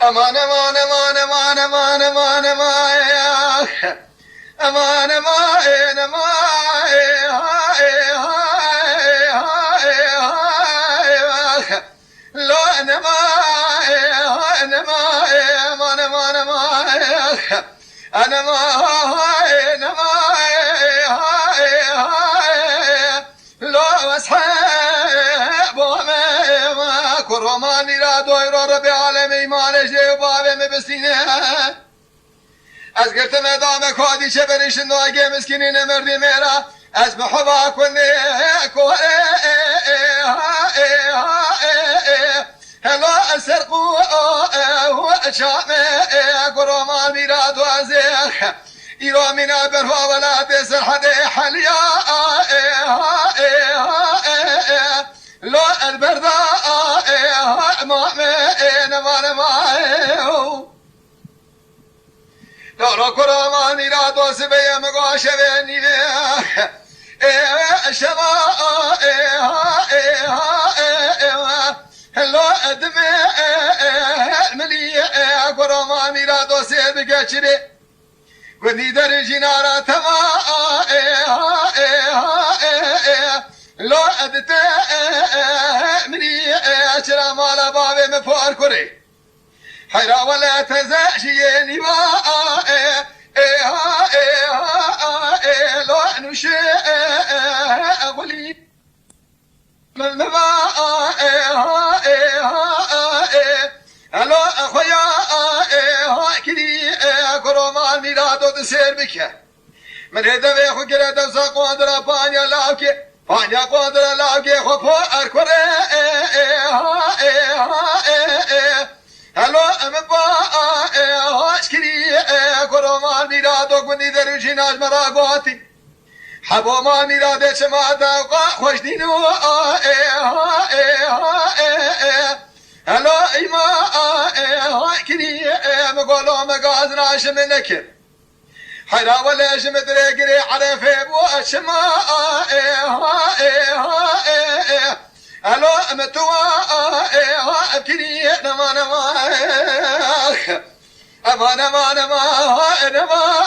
امان امان امان امان امان امان امان امان امان امان لا نما نما امان امان امان انا ما نما لا اصحاب ما كرماني لا دوير رب عالمي ما نجي وبابي مبسينه از گرتم ادامه کادی چه بریشن داگه مسکینین مردی میرا از محبا کنی کوه هلا سرقو و شامه گرومان میرا دوازه ایرا مینا برها ولاد سرحد حلیا لا البردا ما دارا کرامانی را دوست بیم گاشه نیوه شما هلا ادمه ملی کرامانی را دوست بگچری گندی در جنارا تما لا ادته ملی چرا مالا بابه مپار کری حيرا ولا تزاشي نوا لو نشي أقولي من نوا هلا أخويا كذي كرومان ميرادو تسير بك من هذا بيخو كذا تبصق قادر بانيا لاوكي بانيا قادر لاوكي خو أركوري هلو امبا اشكري كرومان ميرادو كوني درجيناج مراغوتي حبو ما ميراد شما داقا خوش دينو هلو ايما كني مقولو مقاز راش منك حيرا ولا شمدري قري عرفي بو شما هلو امتوا ابكني نما نما اما نما نما نما